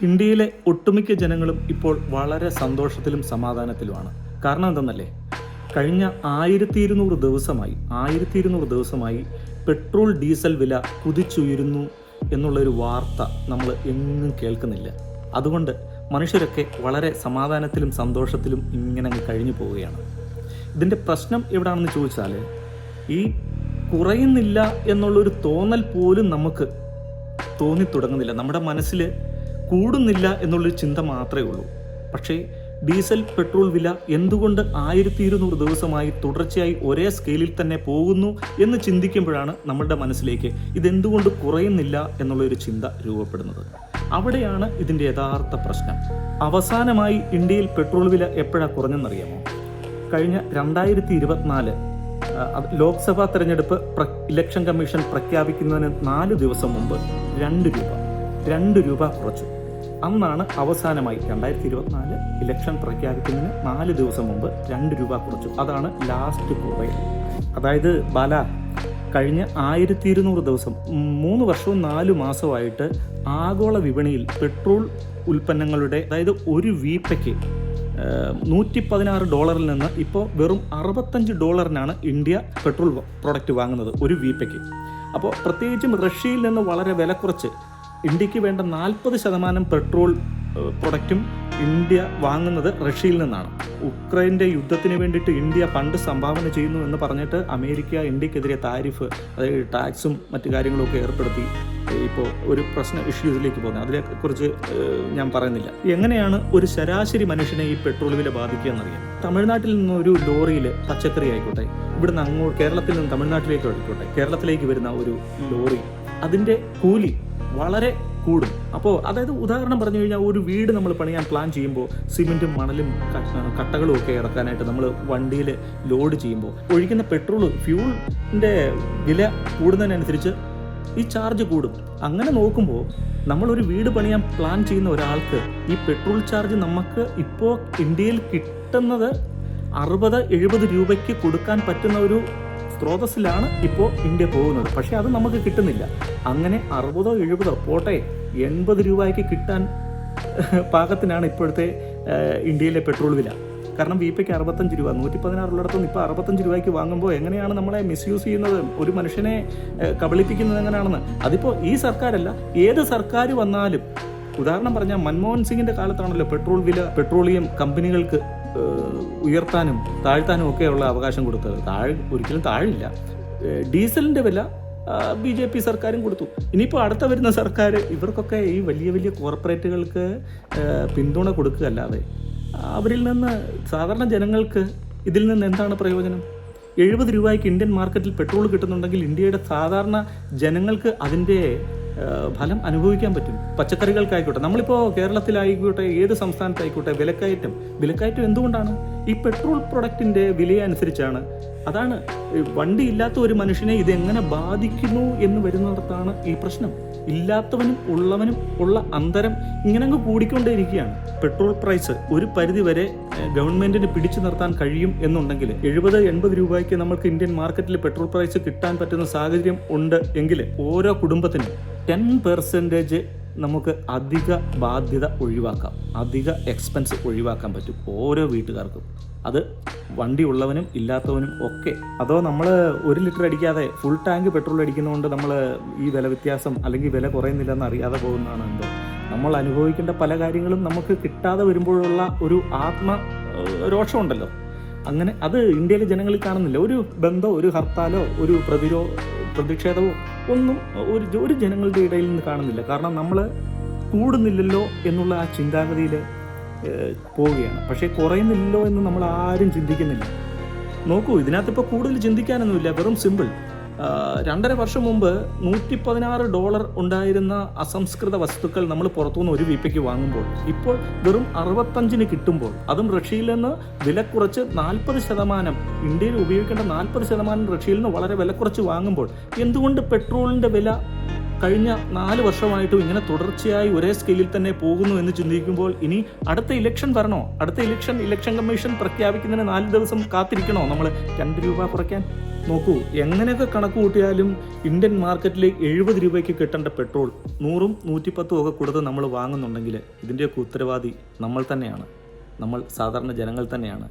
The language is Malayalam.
ഇന്ത്യയിലെ ഒട്ടുമിക്ക ജനങ്ങളും ഇപ്പോൾ വളരെ സന്തോഷത്തിലും സമാധാനത്തിലുമാണ്. കാരണം എന്തെന്നല്ലേ, കഴിഞ്ഞ 1200 ദിവസമായി പെട്രോൾ ഡീസൽ വില കുതിച്ചുയരുന്നു എന്നുള്ളൊരു വാർത്ത നമ്മൾ എങ്ങും കേൾക്കുന്നില്ല. അതുകൊണ്ട് മനുഷ്യരൊക്കെ വളരെ സമാധാനത്തിലും സന്തോഷത്തിലും ഇങ്ങനെ കഴിഞ്ഞു പോവുകയാണ്. ഇതിൻ്റെ പ്രശ്നം എവിടാണെന്ന് ചോദിച്ചാൽ, ഈ കുറയുന്നില്ല എന്നുള്ളൊരു തോന്നൽ പോലും നമുക്ക് തോന്നിത്തുടങ്ങുന്നില്ല. നമ്മുടെ മനസ്സിൽ കൂടുന്നില്ല എന്നുള്ളൊരു ചിന്ത മാത്രമേ ഉള്ളൂ. പക്ഷേ ഡീസൽ പെട്രോൾ വില എന്തുകൊണ്ട് 1200 ദിവസമായി തുടർച്ചയായി ഒരേ സ്കെയിലിൽ തന്നെ പോകുന്നു എന്ന് ചിന്തിക്കുമ്പോഴാണ് നമ്മളുടെ മനസ്സിലേക്ക് ഇതെന്തുകൊണ്ട് കുറയുന്നില്ല എന്നുള്ളൊരു ചിന്ത രൂപപ്പെടുന്നത്. അവിടെയാണ് ഇതിൻ്റെ യഥാർത്ഥ പ്രശ്നം. അവസാനമായി ഇന്ത്യയിൽ പെട്രോൾ വില എപ്പോഴാണ് കുറഞ്ഞെന്നറിയാമോ? കഴിഞ്ഞ 2024 ലോക്സഭാ തെരഞ്ഞെടുപ്പ് ഇലക്ഷൻ കമ്മീഷൻ പ്രഖ്യാപിക്കുന്നതിന് 4 ദിവസം മുമ്പ് 2 രൂപ കുറച്ചു. അന്നാണ് അവസാനമായി 2024 ഇലക്ഷൻ പ്രഖ്യാപിക്കുന്നതിന് 4 ദിവസം മുമ്പ് 2 രൂപ കുറച്ചു. അതാണ് ലാസ്റ്റ് കുറവ്. അതായത് ബാല, കഴിഞ്ഞ 1200 ദിവസം 3 വർഷവും 4 മാസമായിട്ട് ആഗോള വിപണിയിൽ പെട്രോൾ ഉൽപ്പന്നങ്ങളുടെ, അതായത് ഒരു വീപ്പയ്ക്ക് $116 നിന്ന് ഇപ്പോൾ വെറും $65 ഇന്ത്യ പെട്രോൾ പ്രൊഡക്റ്റ് വാങ്ങുന്നത് ഒരു വീപ്പയ്ക്ക്. അപ്പോൾ പ്രത്യേകിച്ചും റഷ്യയിൽ നിന്ന് വളരെ വില കുറച്ച് ഇന്ത്യക്ക് വേണ്ട 40% പെട്രോൾ പ്രൊഡക്റ്റും ഇന്ത്യ വാങ്ങുന്നത് റഷ്യയിൽ നിന്നാണ്. ഉക്രൈൻ്റെ യുദ്ധത്തിന് വേണ്ടിയിട്ട് ഇന്ത്യ ഫണ്ട് സംഭാവന ചെയ്യുന്നു എന്ന് പറഞ്ഞിട്ട് അമേരിക്ക ഇന്ത്യക്കെതിരെ താരിഫ്, അതായത് ടാക്സും മറ്റു കാര്യങ്ങളൊക്കെ ഏർപ്പെടുത്തി ഇപ്പോൾ ഒരു പ്രശ്ന ഇഷ്യൂസിലേക്ക് പോകുന്നത്. അതിനെക്കുറിച്ച് ഞാൻ പറയുന്നില്ല. എങ്ങനെയാണ് ഒരു ശരാശരി മനുഷ്യനെ ഈ പെട്രോൾ വില ബാധിക്കുക എന്നറിയാം. തമിഴ്നാട്ടിൽ നിന്ന് ഒരു ലോറിയിൽ പച്ചക്കറി ആയിക്കോട്ടെ, ഇവിടുന്ന് അങ്ങോട്ട് കേരളത്തിൽ നിന്ന് തമിഴ്നാട്ടിലേക്ക് ആയിക്കോട്ടെ, കേരളത്തിലേക്ക് വരുന്ന ഒരു ലോറി, അതിൻ്റെ കൂലി വളരെ കൂടും. അപ്പോൾ അതായത് ഉദാഹരണം പറഞ്ഞു കഴിഞ്ഞാൽ, ഒരു വീട് നമ്മൾ പണിയാൻ പ്ലാൻ ചെയ്യുമ്പോൾ സിമെൻറ്റും മണലും കട്ടകളും ഒക്കെ ഇറക്കാനായിട്ട് നമ്മൾ വണ്ടിയിൽ ലോഡ് ചെയ്യുമ്പോൾ ഒഴിക്കുന്ന പെട്രോൾ ഫ്യൂളിൻ്റെ വില കൂടുന്നതിനനുസരിച്ച് ഈ ചാർജ് കൂടും. അങ്ങനെ നോക്കുമ്പോൾ നമ്മളൊരു വീട് പണിയാൻ പ്ലാൻ ചെയ്യുന്ന ഒരാൾക്ക് ഈ പെട്രോൾ ചാർജ് നമുക്ക് ഇപ്പോൾ ഇന്ത്യയിൽ കിട്ടുന്നത് 60-70 രൂപയ്ക്ക് കൊടുക്കാൻ പറ്റുന്ന ഒരു സ്രോതസ്സിലാണ് ഇപ്പോൾ ഇന്ത്യ പോകുന്നത്. പക്ഷേ അത് നമുക്ക് കിട്ടുന്നില്ല. അങ്ങനെ 60-70 പോട്ടെ 80 രൂപയ്ക്ക് കിട്ടാൻ പാകത്തിനാണ് ഇപ്പോഴത്തെ ഇന്ത്യയിലെ പെട്രോൾ വില. കാരണം വീപ്പയ്ക്ക് 65 രൂപ, 116 ഉള്ളിടത്തുനിന്ന് ഇപ്പോൾ 65 രൂപയ്ക്ക് വാങ്ങുമ്പോൾ എങ്ങനെയാണ് നമ്മളെ മിസ്യൂസ് ചെയ്യുന്നത്, ഒരു മനുഷ്യനെ കബളിപ്പിക്കുന്നത് എങ്ങനെയാണെന്ന്. അതിപ്പോൾ ഈ സർക്കാരല്ല, ഏത് സർക്കാർ വന്നാലും. ഉദാഹരണം പറഞ്ഞാൽ മൻമോഹൻ സിംഗിൻ്റെ കാലത്താണല്ലോ പെട്രോൾ വില പെട്രോളിയം കമ്പനികൾക്ക് ഉയർത്താനും താഴ്ത്താനും ഒക്കെയുള്ള അവകാശം കൊടുത്തത്. ഒരിക്കലും താഴില്ല. ഡീസലിൻ്റെ വില BJP സർക്കാരും കൊടുത്തു. ഇനിയിപ്പോൾ അടുത്ത വരുന്ന സർക്കാർ ഇവർക്കൊക്കെ ഈ വലിയ വലിയ കോർപ്പറേറ്റുകൾക്ക് പിന്തുണ കൊടുക്കുകയല്ലാതെ അവരിൽ നിന്ന് സാധാരണ ജനങ്ങൾക്ക് ഇതിൽ നിന്ന് എന്താണ് പ്രയോജനം? 70 രൂപയ്ക്ക് ഇന്ത്യൻ മാർക്കറ്റിൽ പെട്രോൾ കിട്ടുന്നുണ്ടെങ്കിൽ ഇന്ത്യയുടെ സാധാരണ ജനങ്ങൾക്ക് അതിൻ്റെ ഫലം അനുഭവിക്കാൻ പറ്റും. പച്ചക്കറികൾക്കായിക്കോട്ടെ, നമ്മളിപ്പോൾ കേരളത്തിലായിക്കോട്ടെ, ഏത് സംസ്ഥാനത്തായിക്കോട്ടെ, വിലക്കയറ്റം എന്തുകൊണ്ടാണ്? ഈ പെട്രോൾ പ്രൊഡക്റ്റിൻ്റെ വിലയനുസരിച്ചാണ്. അതാണ് വണ്ടി ഇല്ലാത്ത ഒരു മനുഷ്യനെ ഇതെങ്ങനെ ബാധിക്കുന്നു എന്ന് വരുന്നിടത്താണ് ഈ പ്രശ്നം. ഇല്ലാത്തവനും ഉള്ളവനും ഉള്ള അന്തരം ഇങ്ങനെ അങ്ങ് കൂടിക്കൊണ്ടേയിരിക്കുകയാണ്. പെട്രോൾ പ്രൈസ് ഒരു പരിധി വരെ ഗവൺമെൻറ്റിന് പിടിച്ചു നിർത്താൻ കഴിയും എന്നുണ്ടെങ്കിൽ 70-80 രൂപയ്ക്ക് നമുക്ക് ഇന്ത്യൻ മാർക്കറ്റിൽ പെട്രോൾ പ്രൈസ് കിട്ടാൻ പറ്റുന്ന സാഹചര്യം ഉണ്ട് എങ്കിൽ ഓരോ കുടുംബത്തിനും 10% നമുക്ക് അധിക ബാധ്യത ഒഴിവാക്കാം, അധിക എക്സ്പെൻസ് ഒഴിവാക്കാൻ പറ്റും ഓരോ വീട്ടുകാർക്കും. അത് വണ്ടി ഉള്ളവനും ഇല്ലാത്തവനും ഒക്കെ. അതോ നമ്മൾ 1 ലിറ്റർ അടിക്കാതെ ഫുൾ ടാങ്ക് പെട്രോൾ അടിക്കുന്നതുകൊണ്ട് നമ്മൾ ഈ വില വ്യത്യാസം അല്ലെങ്കിൽ വില കുറയുന്നില്ലെന്ന് അറിയാതെ പോകുന്നതാണ് എന്തോ. നമ്മൾ അനുഭവിക്കേണ്ട പല കാര്യങ്ങളും നമുക്ക് കിട്ടാതെ വരുമ്പോഴുള്ള ഒരു രോഷമുണ്ടല്ലോ, അങ്ങനെ അത് ഇന്ത്യയിലെ ജനങ്ങളിൽ കാണുന്നില്ല. ഒരു ബന്ധമോ ഒരു ഹർത്താലോ ഒരു പ്രതിഷേധമോ ഒന്നും ഒരു ജനങ്ങളുടെ ഇടയിൽ നിന്ന് കാണുന്നില്ല. കാരണം നമ്മൾ കൂടുന്നില്ലല്ലോ എന്നുള്ള ആ ചിന്താഗതിയിൽ പോവുകയാണ്. പക്ഷേ കുറയുന്നില്ലല്ലോ എന്ന് നമ്മൾ ആരും ചിന്തിക്കുന്നില്ല. നോക്കൂ, ഇതിനകത്തിപ്പോൾ കൂടുതൽ ചിന്തിക്കാനൊന്നുമില്ല. വെറും സിമ്പിൾ. 2.5 വർഷം മുമ്പ് $116 ഉണ്ടായിരുന്ന അസംസ്കൃത വസ്തുക്കൾ നമ്മൾ പുറത്തുനിന്ന് ഒരു വീപ്പയ്ക്ക് വാങ്ങുമ്പോൾ ഇപ്പോൾ വെറും 65 കിട്ടുമ്പോൾ, അതും റഷ്യയിൽ നിന്ന് വില കുറച്ച് 40%, ഇന്ത്യയിൽ ഉപയോഗിക്കേണ്ട 40% റഷ്യയിൽ നിന്ന് വളരെ വില കുറച്ച് വാങ്ങുമ്പോൾ എന്തുകൊണ്ട് പെട്രോളിൻ്റെ വില കഴിഞ്ഞ 4 വർഷമായിട്ടും ഇങ്ങനെ തുടർച്ചയായി ഒരേ സ്കെയിലിൽ തന്നെ പോകുന്നു എന്ന് ചിന്തിക്കുമ്പോൾ ഇനി അടുത്ത ഇലക്ഷൻ വരണോ? അടുത്ത ഇലക്ഷൻ കമ്മീഷൻ പ്രഖ്യാപിക്കുന്നതിന് 4 ദിവസം കാത്തിരിക്കണോ നമ്മൾ 2 രൂപ കുറയ്ക്കാൻ? നോക്കൂ, എങ്ങനെയൊക്കെ കണക്ക് കൂട്ടിയാലും ഇന്ത്യൻ മാർക്കറ്റിൽ 70 രൂപയ്ക്ക് കിട്ടേണ്ട പെട്രോൾ 100ഉം 110ഉം ഒക്കെ കൊടുത്ത് നമ്മൾ വാങ്ങുന്നുണ്ടെങ്കിൽ ഇതിൻ്റെയൊക്കെ ഉത്തരവാദി നമ്മൾ തന്നെയാണ്, നമ്മൾ സാധാരണ ജനങ്ങൾ തന്നെയാണ്.